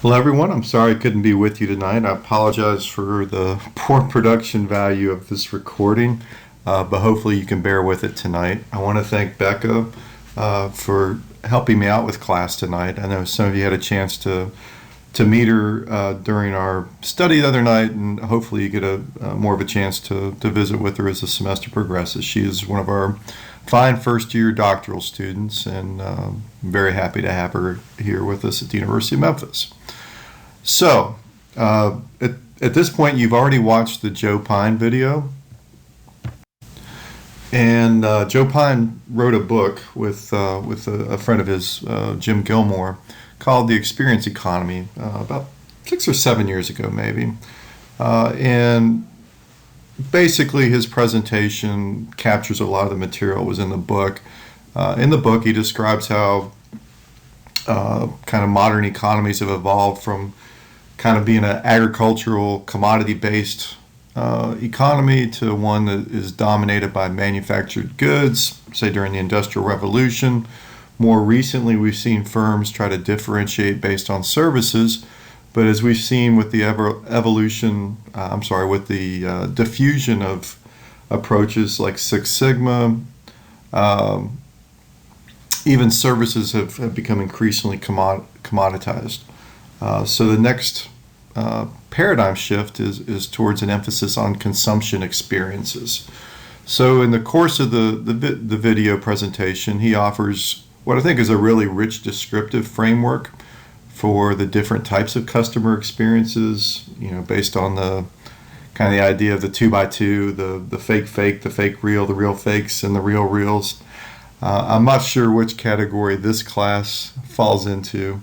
Hello, everyone. I'm sorry I couldn't be with you tonight. I apologize for the poor production value of this recording, but hopefully you can bear with it tonight. I want to thank Becca for helping me out with class tonight. I know some of you had a chance to meet her during our study the other night, and hopefully you get a more of a chance to visit with her as the semester progresses. She is one of our fine first-year doctoral students, and I'm very happy to have her here with us at the University of Memphis. So, at this point, you've already watched the Joe Pine video. And Joe Pine wrote a book with a friend of his, Jim Gilmore, called The Experience Economy, about 6 or 7 years ago, maybe. And basically, his presentation captures a lot of the material that was in the book. In the book, he describes how kind of modern economies have evolved from kind of being an agricultural, commodity-based economy to one that is dominated by manufactured goods, say during the Industrial Revolution. More recently, we've seen firms try to differentiate based on services, but as we've seen with the diffusion of approaches like Six Sigma, even services have become increasingly commoditized. So the next paradigm shift is towards an emphasis on consumption experiences. So in the course of the video presentation, he offers what I think is a really rich descriptive framework for the different types of customer experiences, based on the kind of the idea of the 2x2, the fake, the fake real, the real fakes, and the real reals. I'm not sure which category this class falls into.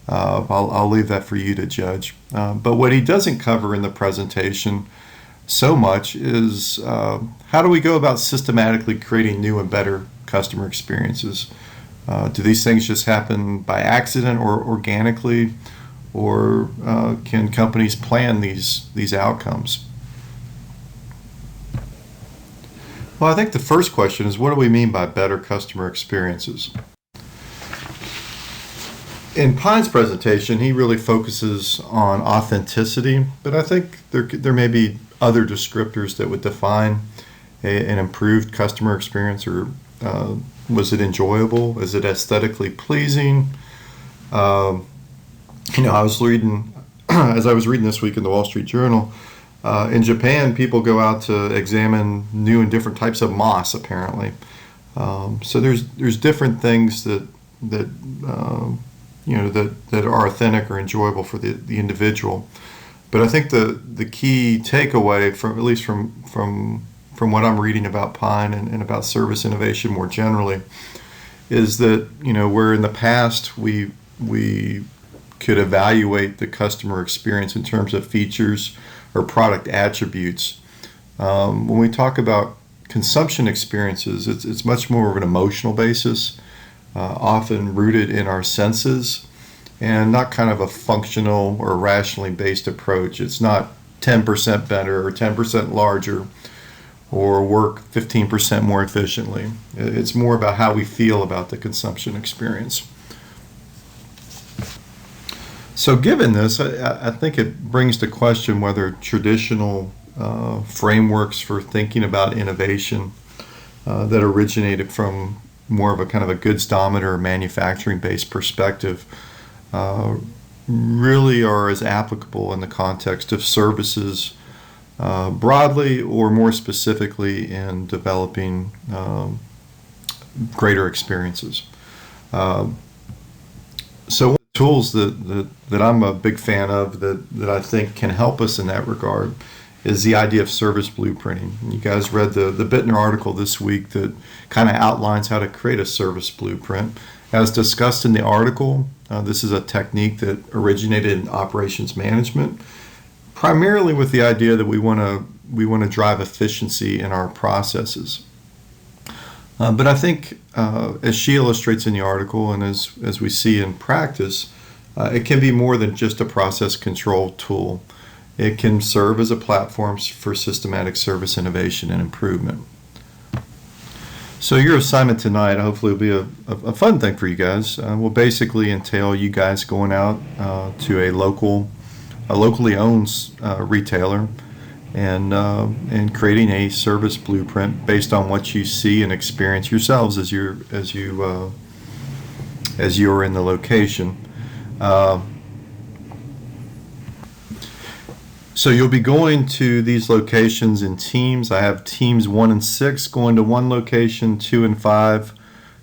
I'll leave that for you to judge. But what he doesn't cover in the presentation so much is how do we go about systematically creating new and better customer experiences? Do these things just happen by accident or organically, or can companies plan these outcomes? Well, I think the first question is, what do we mean by better customer experiences? In Pine's presentation, he really focuses on authenticity, but I think there may be other descriptors that would define an improved customer experience. Or was it enjoyable? Is it aesthetically pleasing? I was reading, as I was reading this week in the Wall Street Journal, in Japan, people go out to examine new and different types of moss, apparently. So there's different things that are authentic or enjoyable for the individual. But I think the key takeaway from what I'm reading about Pine and about service innovation more generally is that where in the past we could evaluate the customer experience in terms of features or product attributes, when we talk about consumption experiences, it's much more of an emotional basis. Often rooted in our senses and not kind of a functional or rationally based approach. It's not 10% better or 10% larger or work 15% more efficiently. It's more about how we feel about the consumption experience. So given this, I think it brings to question whether traditional frameworks for thinking about innovation that originated from more of a kind of a goods-dominant or manufacturing-based perspective really are as applicable in the context of services broadly, or more specifically in developing greater experiences. So one of the tools that I'm a big fan of that I think can help us in that regard is the idea of service blueprinting. You guys read the Bittner article this week that kind of outlines how to create a service blueprint. As discussed in the article, this is a technique that originated in operations management, primarily with the idea that we want to drive efficiency in our processes. But I think, as she illustrates in the article and as we see in practice, it can be more than just a process control tool. It can serve as a platform for systematic service innovation and improvement. So your assignment tonight, hopefully, will be a fun thing for you guys. Will basically entail you guys going out to a locally owned retailer, and creating a service blueprint based on what you see and experience yourselves as you're in the location. Uh, So you'll be going to these locations in teams. I have teams 1 and 6 going to one location, 2 and 5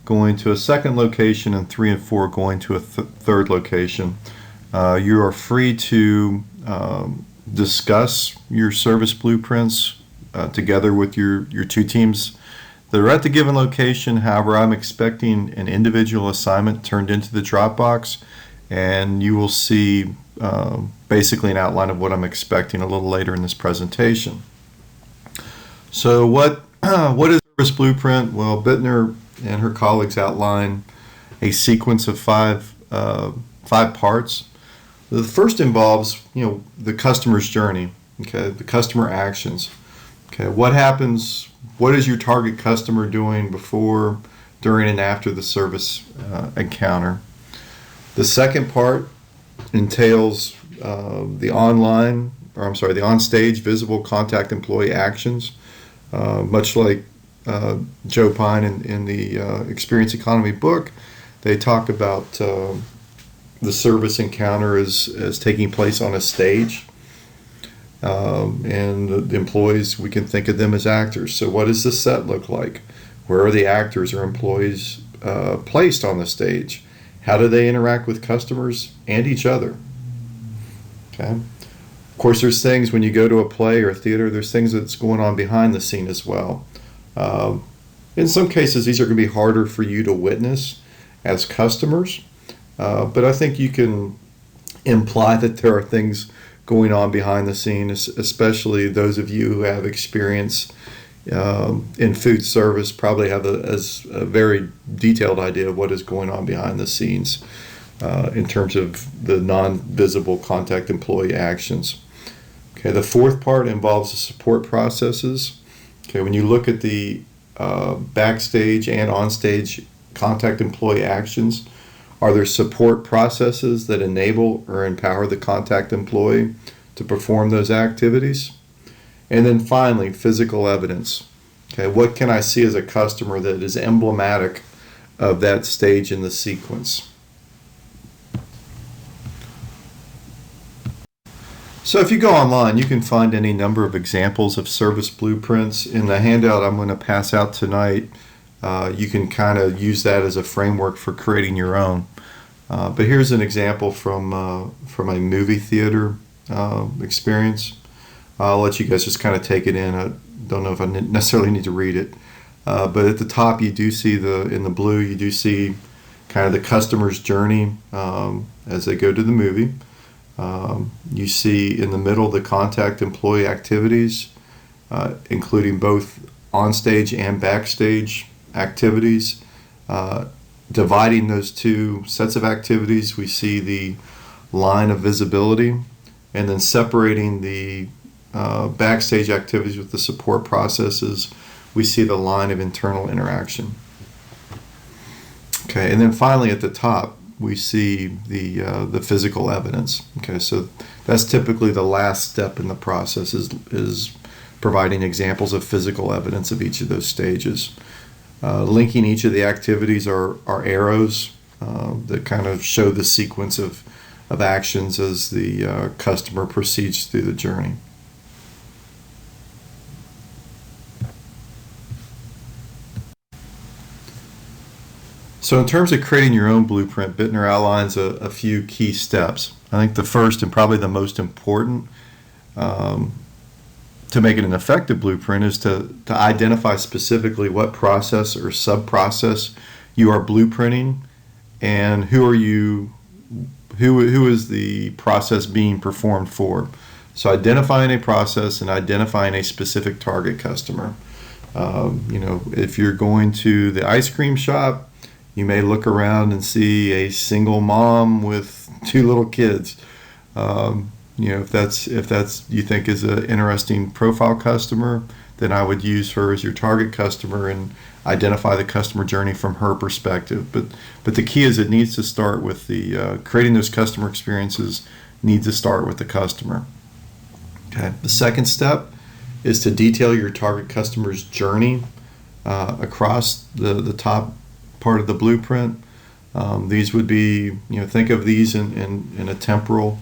going to a second location, and 3 and 4 going to a third location. You are free to discuss your service blueprints together with your two teams that are at the given location. However, I'm expecting an individual assignment turned into the Dropbox, and you will see basically an outline of what I'm expecting a little later in this presentation. So what is service blueprint? Well, Bittner and her colleagues outline a sequence of five parts. The first involves, the customer's journey, okay, the customer actions. Okay, what happens, what is your target customer doing before, during, and after the service encounter? The second part entails the onstage visible contact employee actions, much like Joe Pine in the Experience Economy book. They talk about the service encounter as taking place on a stage, and the employees, we can think of them as actors. So what does the set look like? Where are the actors or employees placed on the stage? How do they interact with customers and each other? Okay. Of course, there's things when you go to a play or a theater, there's things that's going on behind the scene as well. In some cases, these are going to be harder for you to witness as customers, but I think you can imply that there are things going on behind the scenes, especially those of you who have experience in food service probably have a very detailed idea of what is going on behind the scenes in terms of the non-visible contact employee actions. Okay, the fourth part involves the support processes. Okay, when you look at the backstage and onstage contact employee actions, are there support processes that enable or empower the contact employee to perform those activities? And then finally, physical evidence. Okay, what can I see as a customer that is emblematic of that stage in the sequence? So if you go online, you can find any number of examples of service blueprints. In the handout I'm going to pass out tonight, you can kind of use that as a framework for creating your own. But here's an example from a movie theater experience. I'll let you guys just kind of take it in. I don't know if I necessarily need to read it. But at the top, you do see in the blue, you do see kind of the customer's journey as they go to the movie. You see in the middle the contact employee activities, including both onstage and backstage activities. Dividing those two sets of activities, we see the line of visibility, and then separating the backstage activities with the support processes, we see the line of internal interaction. Okay, and then finally at the top, we see the physical evidence. Okay, so that's typically the last step in the process is providing examples of physical evidence of each of those stages. Linking each of the activities are arrows that kind of show the sequence of actions as the customer proceeds through the journey. So in terms of creating your own blueprint, Bittner outlines a few key steps. I think the first and probably the most important to make it an effective blueprint is to identify specifically what process or sub-process you are blueprinting, and who is the process being performed for. So identifying a process and identifying a specific target customer. If you're going to the ice cream shop, you may look around and see a single mom with 2 little kids. If that's you think is an interesting profile customer, then I would use her as your target customer and identify the customer journey from her perspective. But the key is it needs to start with the creating those customer experiences needs to start with the customer. Okay. The second step is to detail your target customer's journey across the top part of the blueprint. These would be, think of these in a temporal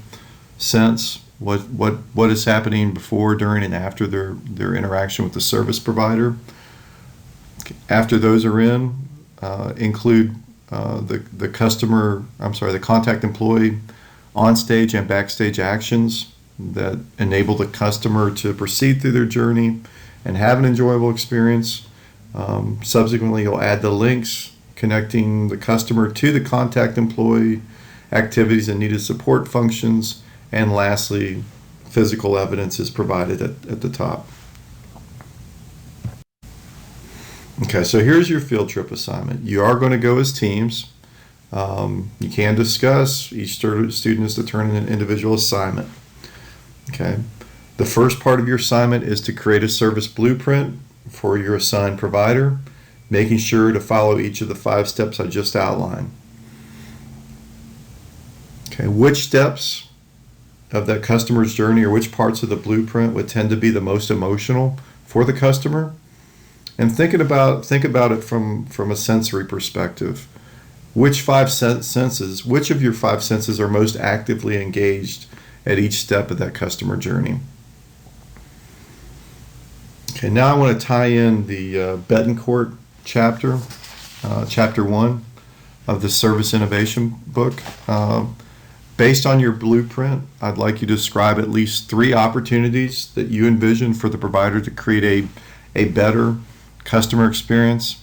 sense. What is happening before, during, and after their interaction with the service provider. After those are in, include the contact employee on-stage and backstage actions that enable the customer to proceed through their journey and have an enjoyable experience. Subsequently, you'll add the links connecting the customer to the contact employee, activities and needed support functions, and lastly, physical evidence is provided at the top. Okay, so here's your field trip assignment. You are going to go as teams. You can discuss. Each student is to turn in an individual assignment. Okay. The first part of your assignment is to create a service blueprint for your assigned provider, making sure to follow each of the 5 steps I just outlined. Okay, which steps of that customer's journey or which parts of the blueprint would tend to be the most emotional for the customer? And think about it from a sensory perspective. Which of your 5 senses are most actively engaged at each step of that customer journey? Okay, now I want to tie in the Betancourt chapter 1 of the Service Innovation book. Based on your blueprint, I'd like you to describe at least 3 opportunities that you envision for the provider to create a better customer experience.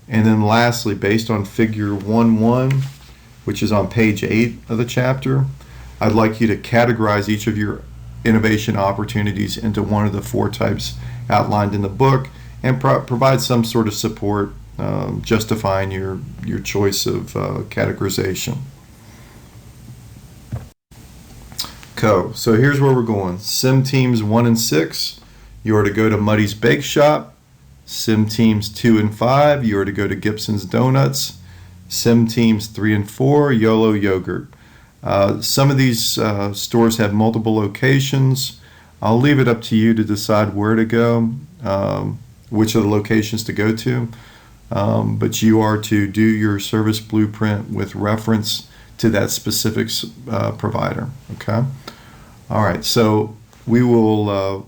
And then lastly, based on figure 1.1, which is on page 8 of the chapter, I'd like you to categorize each of your innovation opportunities into one of the 4 types outlined in the book and provide some sort of support justifying your choice of categorization. So here's where we're going. Sim Teams 1 and 6, you are to go to Muddy's Bake Shop. Sim Teams 2 and 5, you are to go to Gibson's Donuts. Sim Teams 3 and 4, YOLO Yogurt. Some of these stores have multiple locations. I'll leave it up to you to decide where to go, which of the locations to go to. But you are to do your service blueprint with reference to that specific provider. Okay. All right. So we'll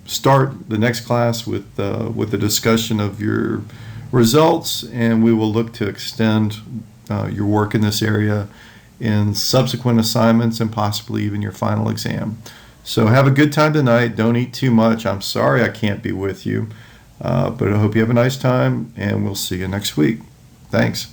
start the next class with the discussion of your results, and we will look to extend your work in this area in subsequent assignments and possibly even your final exam. So have a good time tonight. Don't eat too much. I'm sorry I can't be with you, but I hope you have a nice time, and we'll see you next week. Thanks.